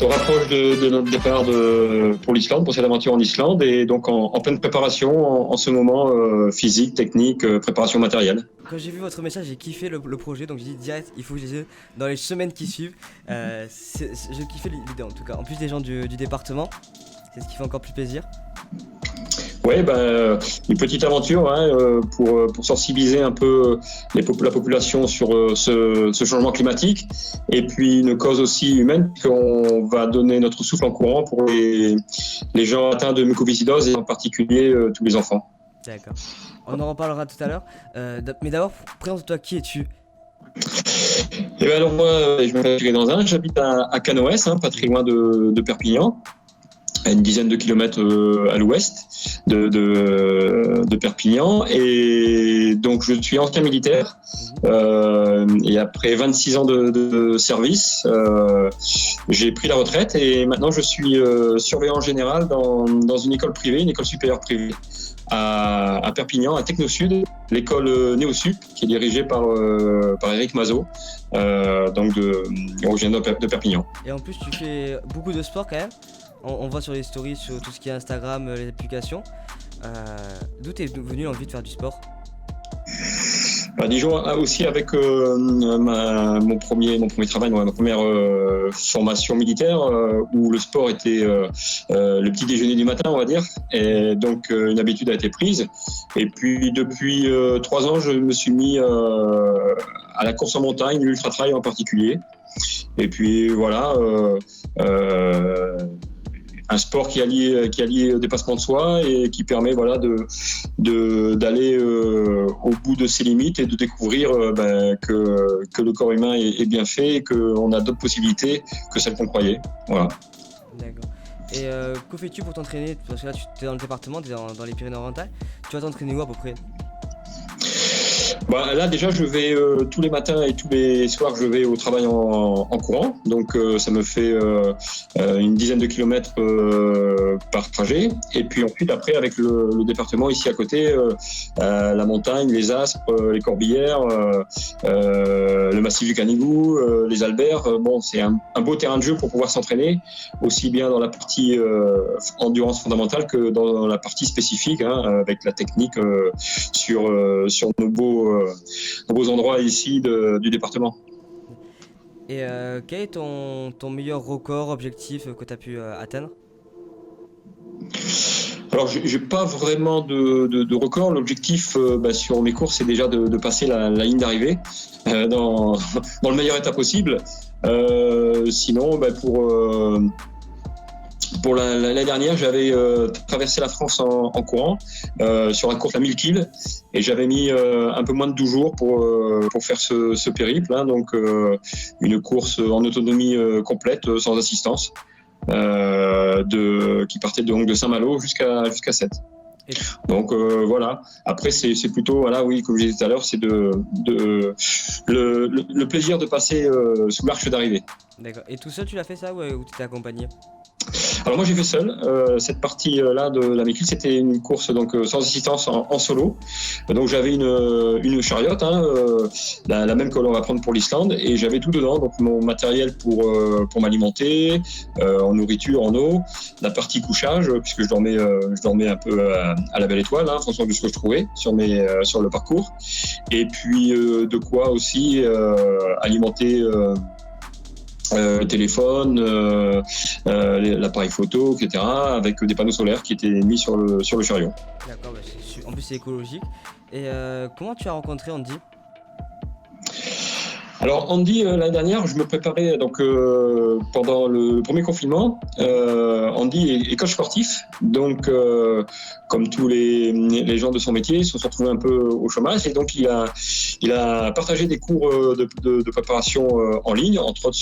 se rapproche de notre départ pour l'Islande, pour cette aventure en Islande, et donc en pleine préparation en ce moment, physique, technique, préparation matérielle. Quand j'ai vu votre message, j'ai kiffé le projet, donc j'ai dit direct, il faut que je les ai dans les semaines qui suivent. Je kiffais l'idée en tout cas. En plus des gens du département, c'est ce qui fait encore plus plaisir. Oui, une petite aventure pour sensibiliser un peu la population sur ce changement climatique, et puis une cause aussi humaine, qu'on va donner notre souffle en courant pour les gens atteints de mucoviscidose, et en particulier tous les enfants. D'accord. On en reparlera tout à l'heure. Mais d'abord, présente-toi, qui es-tu? Et ben alors moi, je m'appelle Thierry Danzin, j'habite à Canoës, pas très loin de Perpignan, à une dizaine de kilomètres à l'ouest de Perpignan, et donc je suis ancien militaire, et après 26 ans de service, j'ai pris la retraite, et maintenant je suis surveillant général dans une école privée, une école supérieure privée à Perpignan, à Technosud, l'école Néosup, qui est dirigée par Eric Mazot, donc originaire de Perpignan. Et en plus, tu fais beaucoup de sport quand même. On voit sur les stories, sur tout ce qui est Instagram, les applications. D'où t'es venu l'envie de faire du sport? Disons aussi avec mon premier travail, ma première formation militaire, où le sport était le petit déjeuner du matin, on va dire, et donc une habitude a été prise. Et puis depuis 3 ans, je me suis mis à la course en montagne, l'ultra-trail en particulier. Et puis voilà, un sport qui allie dépassement de soi, et qui permet d'aller au bout de ses limites, et de découvrir que le corps humain est bien fait, et qu'on a d'autres possibilités que celles qu'on croyait. Voilà. D'accord. Et que fais-tu pour t'entraîner? Parce que là, tu es dans le département, tu es dans les Pyrénées-Orientales. Tu vas t'entraîner où à peu près? Là déjà, je vais tous les matins et tous les soirs, je vais au travail en courant, donc ça me fait une dizaine de kilomètres par trajet. Et puis ensuite, après, avec le département ici à côté, la montagne, les Aspres, les Corbières, le massif du Canigou, les Alberts, c'est un beau terrain de jeu pour pouvoir s'entraîner, aussi bien dans la partie endurance fondamentale que dans la partie spécifique, avec la technique sur nos beaux endroits ici du département. Et quel est ton meilleur record, objectif que tu as pu atteindre? Alors, j'ai pas vraiment de record. L'objectif sur mes courses, c'est déjà de passer la ligne d'arrivée dans le meilleur état possible. Sinon, pour l'année dernière, j'avais traversé la France en courant sur la course à 1000 km, et j'avais mis un peu moins de 12 jours pour faire ce périple, donc une course en autonomie complète, sans assistance, qui partait donc de Saint-Malo jusqu'à Sète. Donc voilà. Après, c'est plutôt, oui, comme je disais tout à l'heure, c'est le plaisir de passer sous l'arche d'arrivée. D'accord. Et tout seul, tu l'as fait ça, ou tu t'es accompagné? Alors moi j'ai fait seul cette partie-là de la 1000 km, c'était une course donc sans assistance en solo. Donc j'avais une chariote, la même que l'on va prendre pour l'Islande, et j'avais tout dedans, donc mon matériel pour m'alimenter, en nourriture, en eau, la partie couchage, puisque je dormais un peu à la belle étoile, en fonction de ce que je trouvais sur le parcours, et puis de quoi aussi alimenter téléphone, l'appareil photo, etc., avec des panneaux solaires qui étaient mis sur le chariot. D'accord, en plus c'est écologique. Et comment tu as rencontré Andy? Alors Andy, l'année dernière, je me préparais donc pendant le premier confinement. Andy est coach sportif, donc comme tous les gens de son métier, ils se sont retrouvés un peu au chômage, et donc il a partagé des cours de préparation en ligne, entre autres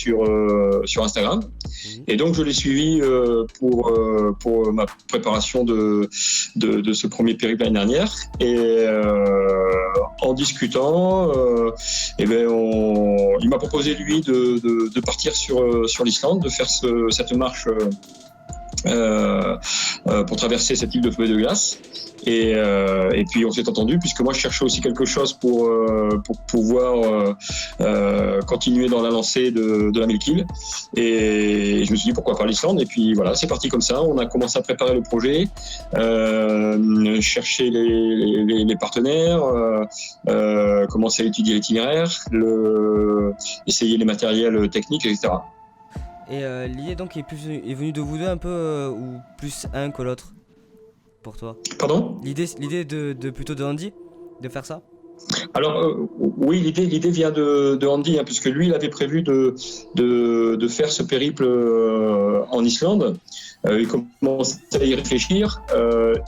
sur Instagram. Et donc je l'ai suivi pour ma préparation de ce premier périple l'année dernière, et en discutant, il m'a proposé lui de partir sur l'Islande, de faire cette marche pour traverser cette île de feu et de glace. Et puis on s'est entendu, puisque moi je cherchais aussi quelque chose pour pouvoir continuer dans la lancée de la Melkil. Et je me suis dit pourquoi pas l'Islande. Et puis voilà, c'est parti comme ça. On a commencé à préparer le projet, chercher les partenaires, commencer à étudier l'itinéraire, essayer les matériels techniques, etc. Et l'idée donc est venue de vous deux un peu ou plus un que l'autre pour toi? Pardon? L'idée de plutôt de Andy de faire ça? Alors oui, l'idée vient de Andy, hein, puisque lui il avait prévu de faire ce périple en Islande. Il commençait à y réfléchir.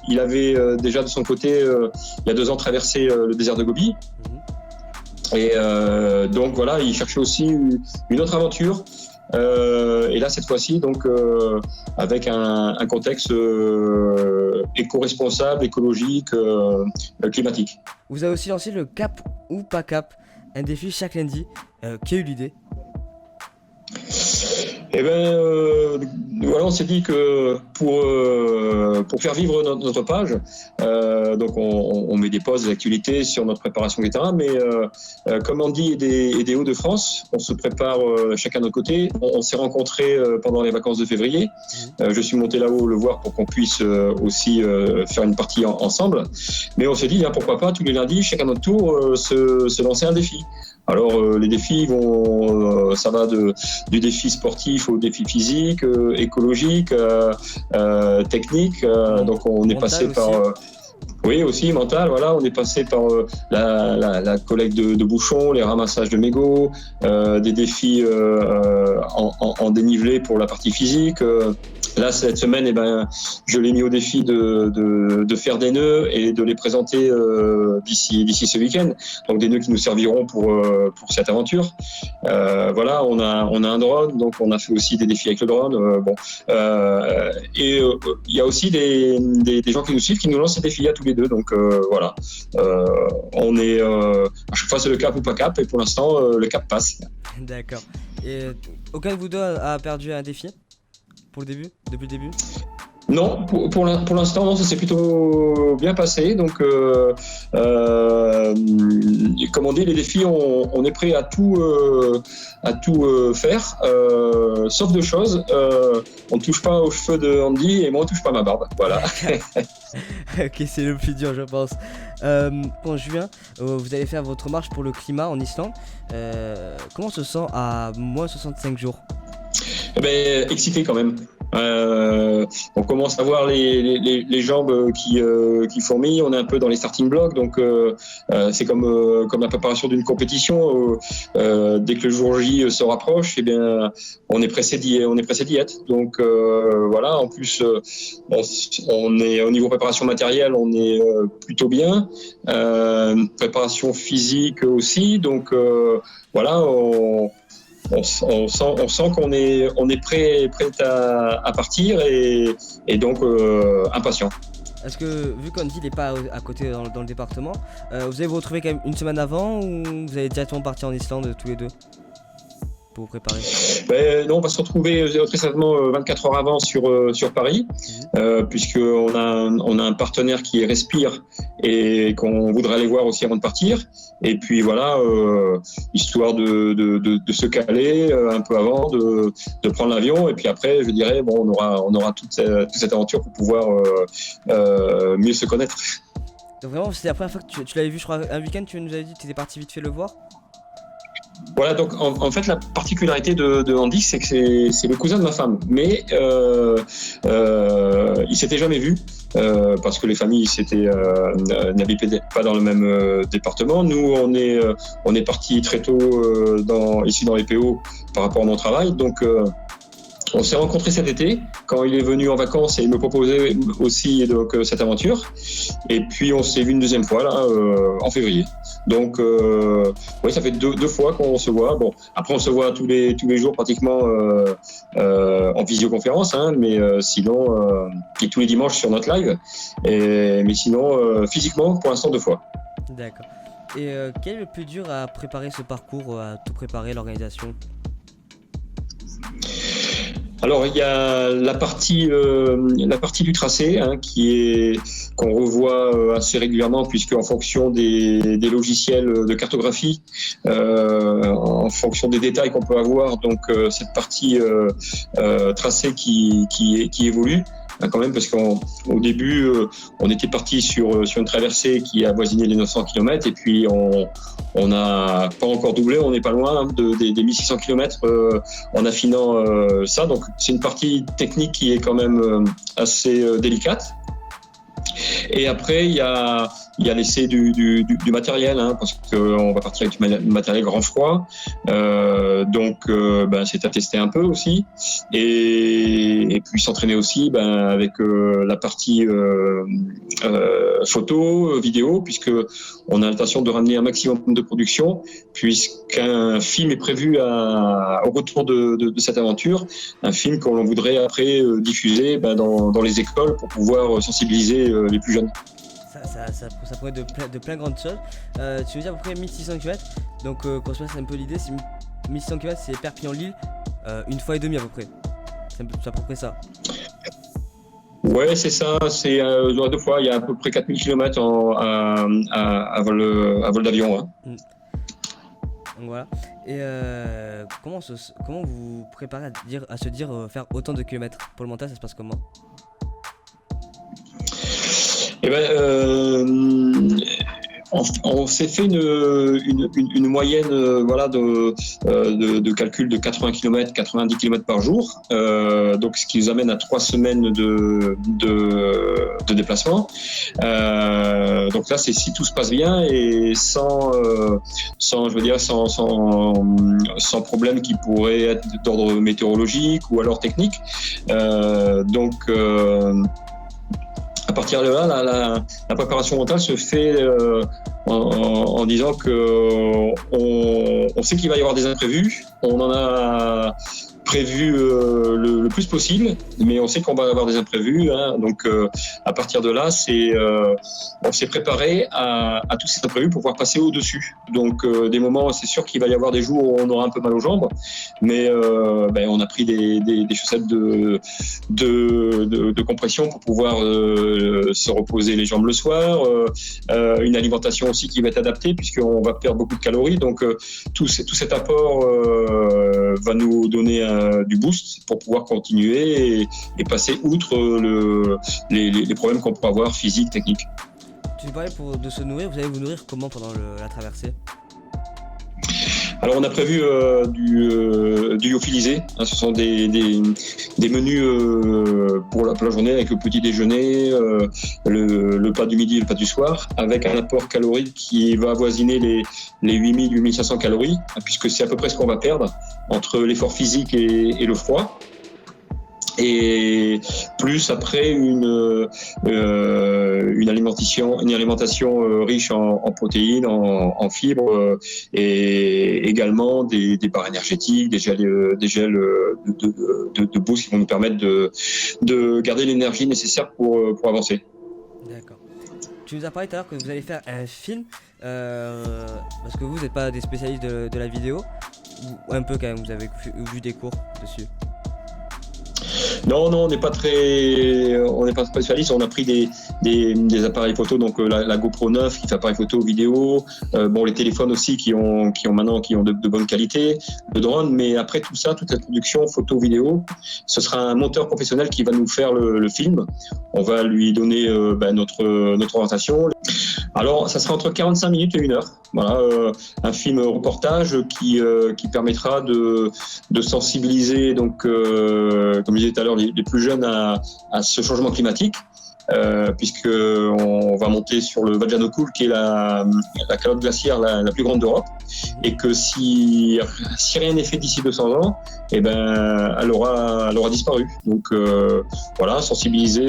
Il avait déjà de son côté, il y a 2 ans, traversé le désert de Gobi. Et donc voilà, il cherchait aussi une autre aventure. Et là, cette fois-ci, donc, avec un contexte éco-responsable, écologique, climatique. Vous avez aussi lancé le Cap ou pas Cap, un défi chaque lundi. Qui a eu l'idée? Eh ben, voilà, on s'est dit que pour faire vivre notre page, donc on met des posts, des actualités sur notre préparation, etc. Mais comme Andy et des Hauts-de-France, on se prépare chacun de notre côté. On s'est rencontrés pendant les vacances de février. Je suis monté là-haut le voir pour qu'on puisse aussi faire une partie ensemble. Mais on s'est dit, hein, pourquoi pas tous les lundis, chacun notre tour, se lancer un défi. Alors les défis vont, ça va du défi sportif au défi physique, écologique, technique. Donc on est passé aussi. par oui, aussi mental, voilà, on est passé par la collecte de bouchons, les ramassages de mégots, des défis en dénivelé pour la partie physique. Là, cette semaine, eh ben, je l'ai mis au défi de faire des nœuds et de les présenter d'ici ce week-end. Donc des nœuds qui nous serviront pour cette aventure. Voilà, on a un drone, donc on a fait aussi des défis avec le drone. Et il y a aussi des gens qui nous suivent, qui nous lancent des défis à tous les deux. Donc voilà, on est à chaque fois c'est le cap ou pas cap, et pour l'instant le cap passe. D'accord. Et aucun de vous deux a perdu un défi depuis le début? Non, pour l'instant, non, ça s'est plutôt bien passé. Donc, comme on dit, les défis, on est prêt à tout faire, sauf 2 choses. On ne touche pas aux cheveux de Andy et moi, on ne touche pas à ma barbe. Voilà. Ok, c'est le plus dur, je pense. En juin, vous allez faire votre marche pour le climat en Islande. Comment on se sent à moins 65 jours? Eh ben, excité quand même. On commence à voir les jambes qui fourmillent. On est un peu dans les starting blocks, donc c'est comme la préparation d'une compétition. Dès que le jour J se rapproche, eh bien, on est pressé d'y être. Donc voilà. En plus, on est au niveau préparation matérielle, on est plutôt bien. Préparation physique aussi. Donc voilà. On sent qu'on est prêt à partir et donc impatient. Est-ce que, vu qu'Andy n'est pas à côté dans le département, vous allez vous retrouver quand même une semaine avant ou vous allez directement partir en Islande tous les deux pour vous préparer? Non, on va se retrouver très certainement 24 heures avant sur Paris, puisqu'on a un partenaire qui est Respire et qu'on voudrait aller voir aussi avant de partir. Et puis voilà, histoire de se caler un peu avant, de prendre l'avion. Et puis après, je dirais, bon, on aura toute cette aventure pour pouvoir mieux se connaître. Donc vraiment, c'était la première fois que tu l'avais vu, je crois, un week-end, tu nous avais dit que tu étais parti vite fait le voir? Voilà, donc en fait la particularité de Andy, c'est que c'est le cousin de ma femme, mais ils s'étaient jamais vus parce que les familles n'habitaient pas dans le même département. Nous, on est partis très tôt ici dans les PO par rapport à mon travail, donc. On s'est rencontrés cet été quand il est venu en vacances et il me proposait aussi donc cette aventure. Et puis on s'est vu une deuxième fois là en février. Donc oui, ça fait deux fois qu'on se voit. Bon, après on se voit tous les jours pratiquement en visioconférence, hein, mais sinon et tous les dimanches sur notre live. Mais sinon physiquement pour l'instant 2 fois. D'accord. Et quel est le plus dur à préparer ce parcours, à tout préparer, l'organisation? Alors il y a la partie du tracé hein, qu'on revoit assez régulièrement puisque en fonction des logiciels de cartographie, en fonction des détails qu'on peut avoir, donc cette partie tracé qui évolue. Quand même, parce qu'au début, on était parti sur une traversée qui avoisinait les 900 km et puis on n'a pas encore doublé, on n'est pas loin des 1600 km en affinant ça. Donc c'est une partie technique qui est quand même assez délicate. Et après, il y a l'essai du matériel, hein, parce qu'on va partir avec du matériel grand froid. Donc, c'est à tester un peu aussi. Et puis s'entraîner aussi avec la partie photo, vidéo, puisque on a l'intention de ramener un maximum de production, puisqu'un film est prévu au retour de cette aventure, un film qu'on voudrait après diffuser dans les écoles pour pouvoir sensibiliser les plus jeunes. Ça pourrait être de plein grandes choses. Tu veux dire à peu près 1600 km, donc qu'on se fasse un peu l'idée, c'est 1600 km, c'est Perpignan-Lille, une fois et demie à peu près. C'est à peu près ça. Ouais, c'est ça, c'est 2 fois, il y a à peu près 4000 km à vol d'avion. Hein. Donc voilà. Et comment vous vous préparez à se dire faire autant de kilomètres? Pour le mental, ça se passe comment? Eh on s'est fait une moyenne de calcul de 80 km, 90 km par jour, donc ce qui nous amène à 3 semaines de déplacement. Donc là, c'est si tout se passe bien et sans problème qui pourrait être d'ordre météorologique ou alors technique. À partir de là, la préparation mentale se fait en disant que on sait qu'il va y avoir des imprévus. On en a prévu le plus possible, mais on sait qu'on va avoir des imprévus. Hein, donc, à partir de là, on s'est préparé à tous ces imprévus pour pouvoir passer au-dessus. Donc, des moments, c'est sûr qu'il va y avoir des jours où on aura un peu mal aux jambes, mais on a pris des chaussettes de compression pour pouvoir se reposer les jambes le soir. Une alimentation aussi qui va être adaptée puisqu'on va perdre beaucoup de calories. Donc, tout cet apport va nous donner du boost pour pouvoir continuer et passer outre les problèmes qu'on peut avoir physiques, techniques. Tu parlais de se nourrir, vous allez vous nourrir comment pendant la traversée? Alors on a prévu du lyophilisé, hein, ce sont des menus pour la journée avec le petit déjeuner, le plat du midi et le plat du soir, avec un apport calorique qui va avoisiner les 8000-8500 calories, puisque c'est à peu près ce qu'on va perdre entre l'effort physique et le froid. Et plus après une alimentation riche en protéines, en fibres et également des barres énergétiques, des gels de boost qui vont nous permettre de garder l'énergie nécessaire pour avancer. D'accord. Tu nous as parlé tout à l'heure que vous allez faire un film, parce que vous n'êtes pas des spécialistes de la vidéo, ou un peu quand même, vous avez vu des cours dessus? Non, on n'est pas spécialiste. On a pris des appareils photo, donc la GoPro 9 qui fait appareil photo, vidéo, les téléphones aussi qui ont de bonne qualité, le drone. Mais après tout ça, toute cette production photo, vidéo, ce sera un monteur professionnel qui va nous faire le film. On va lui donner notre orientation. Alors, ça sera entre 45 minutes et 1 heure. Voilà, un film reportage qui permettra de sensibiliser, donc, comme je disais tout à l'heure, les plus jeunes à ce changement climatique. Puisqu'on va monter sur le Vajjanokul, qui est la calotte glaciaire la plus grande d'Europe, et que si rien n'est fait d'ici 200 ans, elle aura disparu. Donc sensibiliser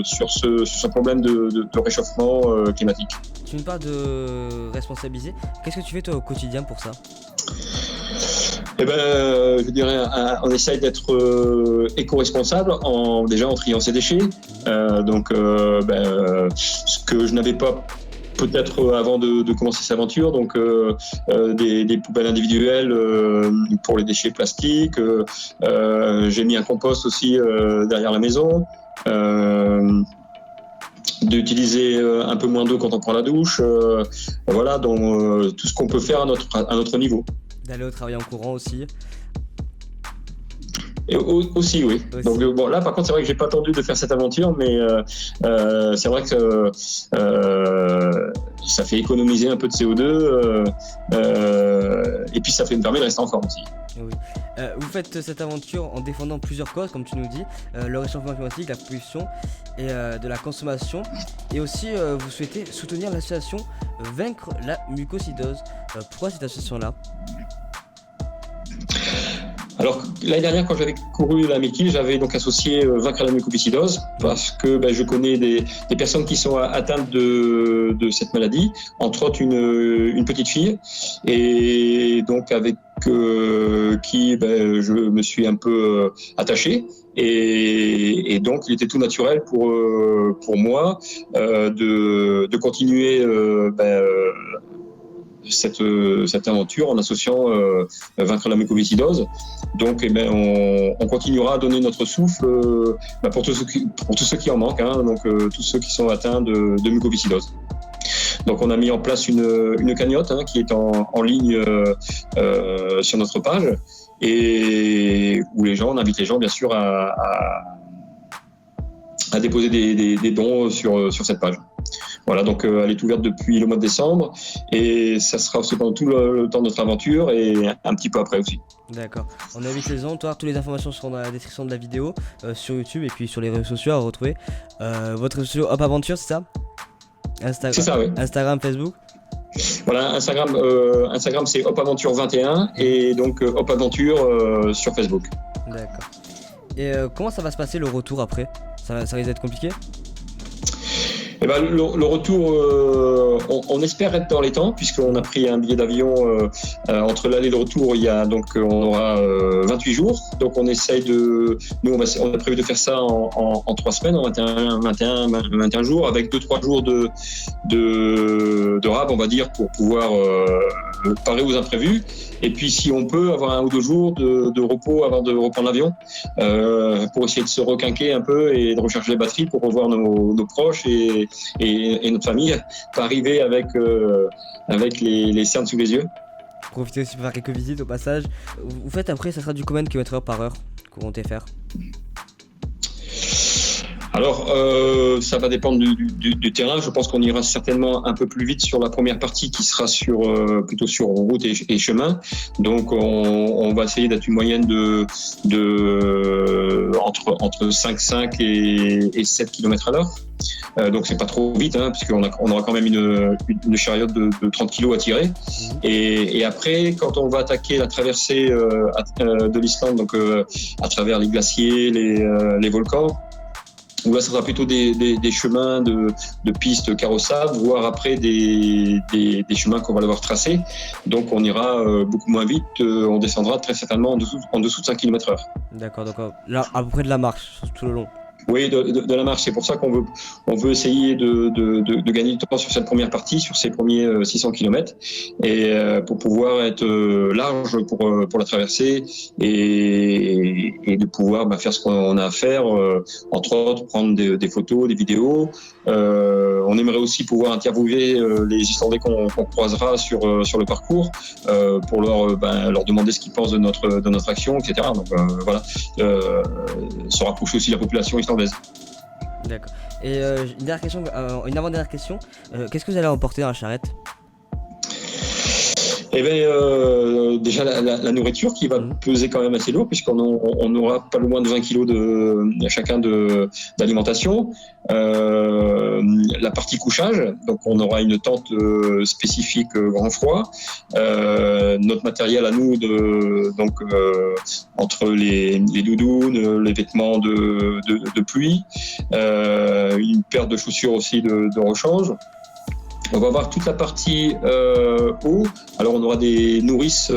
sur ce problème de réchauffement climatique. Tu nous parles de responsabiliser. Qu'est-ce que tu fais toi au quotidien pour ça ? Je dirais, on essaye d'être éco-responsable en triant ses déchets. Ce que je n'avais pas peut-être avant de commencer cette aventure, donc des poubelles individuelles pour les déchets plastiques. J'ai mis un compost aussi derrière la maison. D'utiliser un peu moins d'eau quand on prend la douche. Voilà, donc tout ce qu'on peut faire à notre niveau. D'aller au travail en courant aussi. Et aussi, oui. Aussi. Donc bon, là, par contre, c'est vrai que j'ai pas attendu de faire cette aventure, mais c'est vrai que ça fait économiser un peu de CO2 et puis ça me permet de rester en forme aussi. Oui. Vous faites cette aventure en défendant plusieurs causes, comme tu nous dis, le réchauffement climatique, la pollution et de la consommation. Et aussi, vous souhaitez soutenir l'association Vaincre la mucosidose. Pourquoi cette association-là ? Alors, l'année dernière, quand j'avais couru la 1000 km, j'avais donc associé Vaincre la mucoviscidose parce que je connais des personnes qui sont atteintes de cette maladie, entre autres une petite fille, et donc avec qui je me suis un peu attaché. Et donc, il était tout naturel pour moi de continuer cette aventure en associant Vaincre la mucoviscidose. Donc on continuera à donner notre souffle pour tous ceux qui en manquent, hein, donc tous ceux qui sont atteints de mucoviscidose. Donc on a mis en place une cagnotte qui est en ligne sur notre page et où on invite les gens bien sûr à déposer des dons sur cette page. Voilà, donc elle est ouverte depuis le mois de décembre et ça sera aussi pendant tout le temps de notre aventure et un petit peu après aussi. D'accord. On invite les gens. Toutes les informations seront dans la description de la vidéo sur YouTube et puis sur les réseaux sociaux à retrouver. Votre réseau social Hop Aventure, c'est ça ? C'est ça, oui. Instagram, Facebook ? Voilà, Instagram c'est Hop Aventure 21 et donc Hop Aventure sur Facebook. D'accord. Et comment ça va se passer le retour après ? Ça risque d'être compliqué ? Le retour, on espère être dans les temps puisqu'on a pris un billet d'avion entre l'aller et le retour. On aura 28 jours. Donc on essaye on a prévu de faire ça en 3 semaines, en 21 jours, avec 2-3 jours de rab, on va dire, pour pouvoir parer aux imprévus. Et puis si on peut avoir 1 ou 2 jours de repos avant de reprendre l'avion, pour essayer de se requinquer un peu et de recharger les batteries pour revoir nos proches et notre famille, pas arriver avec les cernes sous les yeux. Profitez aussi pour faire quelques visites au passage. Vous faites après, ça sera du combien de km/h par heure que vous comptez faire ? Alors, ça va dépendre du terrain. Je pense qu'on ira certainement un peu plus vite sur la première partie qui sera plutôt sur route et chemin. Donc, on va essayer d'être une moyenne entre 5 et 7 km à l'heure. Donc, c'est pas trop vite, puisqu'on aura quand même une chariote de 30 kg à tirer. Et après, quand on va attaquer la traversée de l'Islande, donc à travers les glaciers, les volcans, où là, ça sera plutôt des chemins de pistes carrossables, voire après des chemins qu'on va devoir tracer. Donc, on ira beaucoup moins vite. On descendra très certainement en dessous de 5 km/h. D'accord, donc là, à peu près de la marche, tout le long. Oui, de la marche. C'est pour ça qu'on veut essayer de gagner du temps sur cette première partie, sur ces premiers 600 km, et pour pouvoir être large pour la traversée et de pouvoir faire ce qu'on a à faire, entre autres prendre des photos, des vidéos. On aimerait aussi pouvoir interviewer les Islandais qu'on croisera sur le parcours pour leur demander ce qu'ils pensent de notre action, etc. Donc voilà, se rapprocher aussi de la population islandaise. D'accord. Et une avant-dernière question, qu'est-ce que vous allez emporter dans la charrette ? Déjà la nourriture qui va peser quand même assez lourd puisqu'on aura pas loin de 20 kilos chacun d'alimentation. La partie couchage, donc on aura une tente spécifique grand froid. Notre matériel à nous entre les doudounes, les vêtements de pluie, une paire de chaussures aussi de rechange. On va avoir toute la partie eau. Alors on aura des nourrices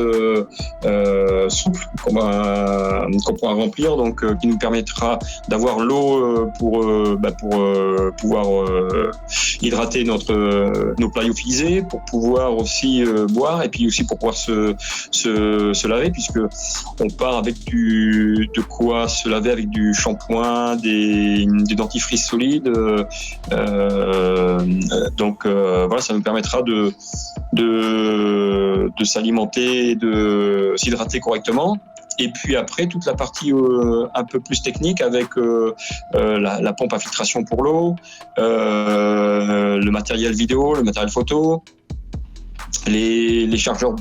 souples qu'on pourra remplir, donc qui nous permettra d'avoir l'eau pour pouvoir hydrater nos plats lyophilisés, pour pouvoir aussi boire, et puis aussi pour pouvoir se laver, puisque on part avec de quoi se laver avec du shampoing, des dentifrices solides. Donc voilà, ça nous permettra de s'alimenter, de s'hydrater correctement. Et puis après, toute la partie un peu plus technique avec la pompe à filtration pour l'eau, le matériel vidéo, le matériel photo, les chargeurs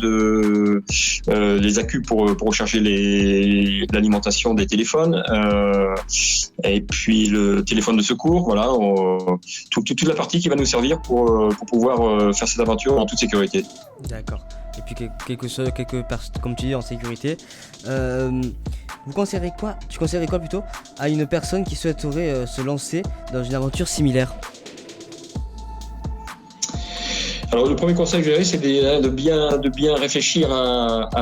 les accus pour recharger l'alimentation des téléphones, et puis le téléphone de secours. Voilà, toute la partie qui va nous servir pour pouvoir faire cette aventure en toute sécurité. D'accord. Et puis quelques personnes, comme tu dis, en sécurité. Tu conseillerais quoi plutôt à une personne qui souhaiterait se lancer dans une aventure similaire? Alors le premier conseil que j'aurais, c'est de bien réfléchir à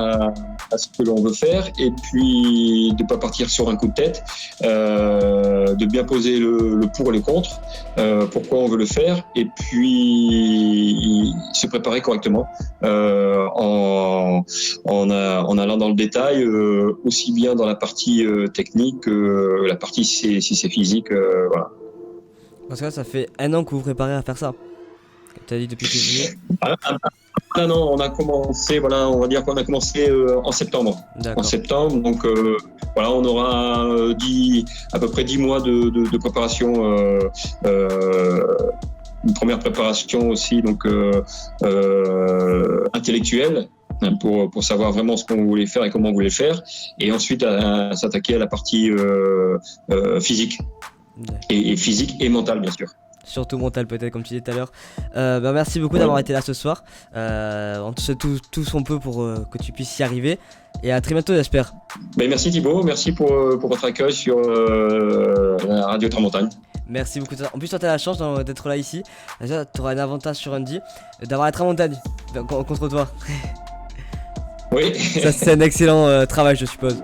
ce que l'on veut faire, et puis de ne pas partir sur un coup de tête, de bien poser le pour et le contre, pourquoi on veut le faire, et puis se préparer correctement en allant dans le détail, aussi bien dans la partie technique que la partie si c'est physique. Voilà. Parce que là, ça fait 1 an que vous vous préparez à faire ça. Tu as dit depuis février. Non, on a commencé, voilà, on va dire qu'on a commencé en septembre. D'accord. En septembre, donc voilà, on aura à peu près 10 mois de préparation, une première préparation aussi, donc intellectuelle, pour savoir vraiment ce qu'on voulait faire et comment on voulait le faire, et ensuite à s'attaquer à la partie physique, et physique et mentale, bien sûr. Surtout mental peut-être, comme tu disais tout à l'heure. Merci beaucoup d'avoir été là ce soir. On te souhaite tout son peu pour que tu puisses y arriver. Et à très bientôt, j'espère. Merci Thibaut, merci pour votre accueil sur la radio Tramontagne. Merci beaucoup. En plus, toi, tu as la chance d'être là ici. Déjà, tu auras un avantage sur Andy d'avoir la Tramontagne contre toi. Oui. Ça, c'est un excellent travail, je suppose.